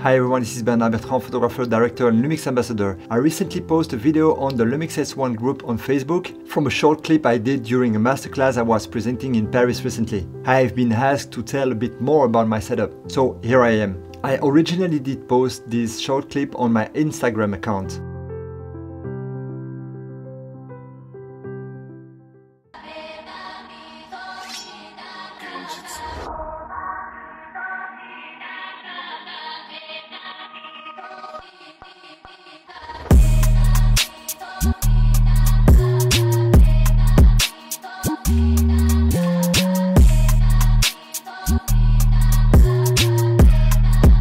Hi everyone, this is Bernard Bertrand, photographer, director and Lumix ambassador. I recently posted a video on the Lumix S1 group on Facebook from a short clip I did during a masterclass I was presenting in Paris recently. I have been asked to tell a bit more about my setup, so here I am. I originally did post this short clip on my Instagram account.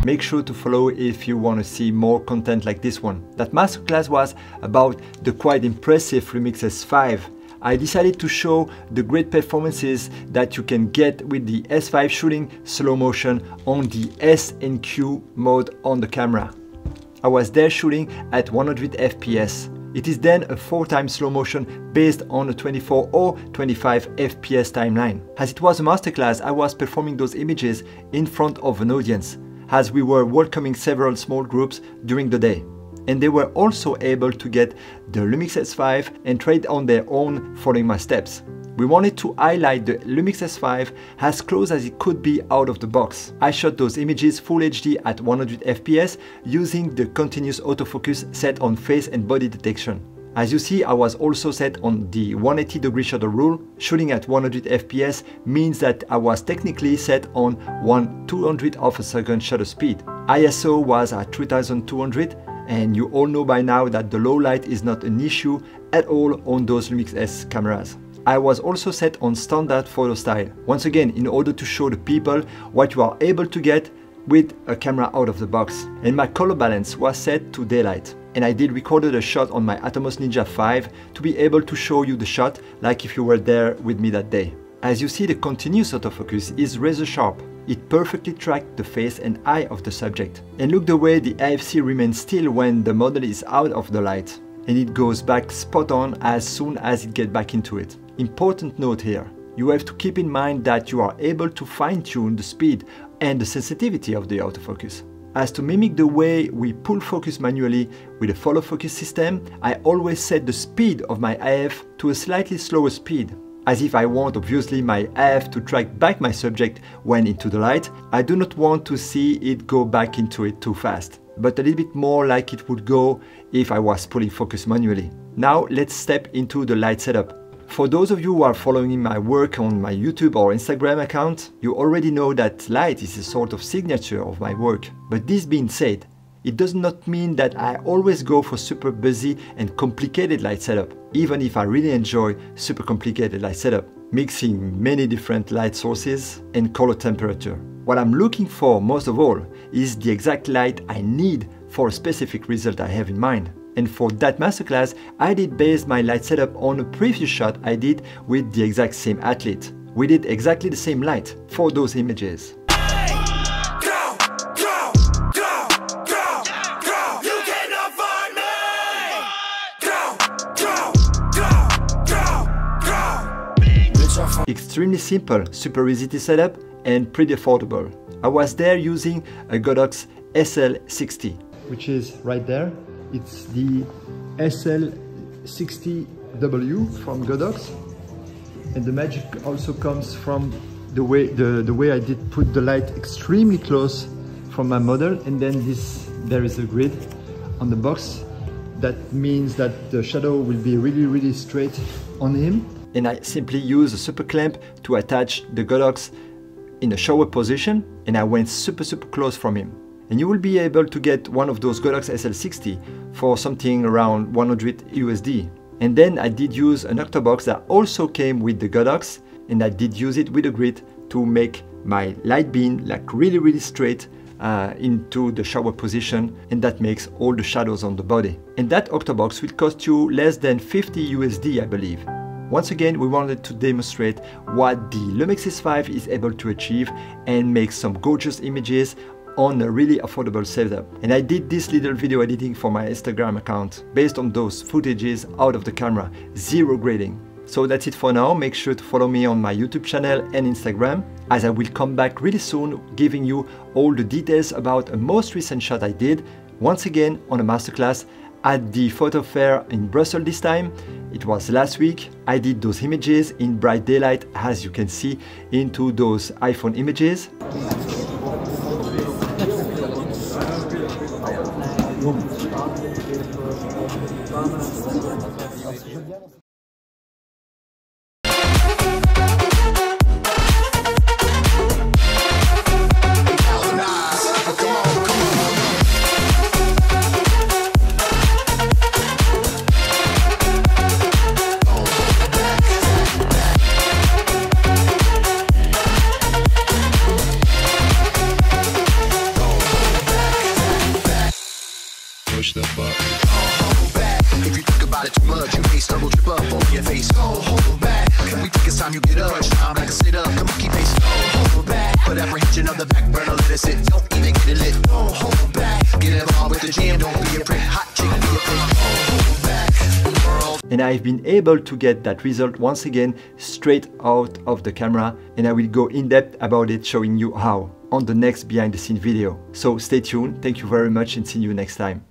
Make sure to follow if you want to see more content like this one. That masterclass was about the quite impressive Lumix S5. I decided to show the great performances that you can get with the S5 shooting slow motion on the S and Q mode on the camera. I was there shooting at 100 FPS. It is then a 4x slow motion based on a 24 or 25 FPS timeline. As it was a masterclass, I was performing those images in front of an audience, as we were welcoming several small groups during the day. And they were also able to get the Lumix S5 and try it on their own following my steps. We wanted to highlight the Lumix S5 as close as it could be out of the box. I shot those images full HD at 100 FPS using the continuous autofocus set on face and body detection. As you see, I was also set on the 180° shutter rule. Shooting at 100 FPS means that I was technically set on 1/200th of a second shutter speed. ISO was at 3200, and you all know by now that the low light is not an issue at all on those Lumix S cameras. I was also set on standard photo style, once again in order to show the people what you are able to get with a camera out of the box. And my color balance was set to daylight. And I did recorded a shot on my Atomos Ninja 5 to be able to show you the shot like if you were there with me that day. As you see, the continuous autofocus is razor sharp. It perfectly tracked the face and eye of the subject. And look the way the AFC remains still when the model is out of the light. And it goes back spot on as soon as it gets back into it. Important note here. You have to keep in mind that you are able to fine-tune the speed and the sensitivity of the autofocus. As to mimic the way we pull focus manually with a follow focus system, I always set the speed of my AF to a slightly slower speed. As if I want obviously my AF to track back my subject when into the light, I do not want to see it go back into it too fast, but a little bit more like it would go if I was pulling focus manually. Now let's step into the light setup. For those of you who are following my work on my YouTube or Instagram account, you already know that light is a sort of signature of my work. But this being said, it does not mean that I always go for super busy and complicated light setup, even if I really enjoy super complicated light setup, mixing many different light sources and color temperature. What I'm looking for most of all is the exact light I need for a specific result I have in mind. And for that masterclass, I did base my light setup on a previous shot I did with the exact same athlete. We did exactly the same light for those images. Extremely simple, super easy to set up and pretty affordable. I was there using a Godox SL60, which is right there. It's the SL60W from Godox, and the magic also comes from the way I did put the light extremely close from my model, and then there is a grid on the box. That means that the shadow will be really straight on him. And I simply use a super clamp to attach the Godox in a shower position, and I went super close from him. And you will be able to get one of those Godox SL60 for something around 100 USD. And then I did use an Octobox that also came with the Godox, and I did use it with a grid to make my light beam like really straight into the shower position, and that makes all the shadows on the body. And that Octobox will cost you less than 50 USD, I believe. Once again, we wanted to demonstrate what the Lumix S5 is able to achieve and make some gorgeous images on a really affordable setup. And I did this little video editing for my Instagram account based on those footages out of the camera, zero grading. So that's it for now. Make sure to follow me on my YouTube channel and Instagram, as I will come back really soon giving you all the details about a most recent shot I did, once again on a masterclass at the photo fair in Brussels this time. It was last week. I did those images in bright daylight, as you can see into those iPhone images. Push the button. Hold back. If you think about it too much, you may stumble, trip up over your face. Don't hold back. Can we think it's time you get up? Time like a sit up. Come on, keep pace. Don't hold back. Put apprehension on the back burner, let it sit. Don't even get it lit. Don't hold back. Get involved with the jam. Don't be a prick. Hot chick, be a prick. Don't hold back. World. And I've been able to get that result once again straight out of the camera, and I will go in depth about it, showing you how on the next behind the scene video. So stay tuned. Thank you very much and see you next time.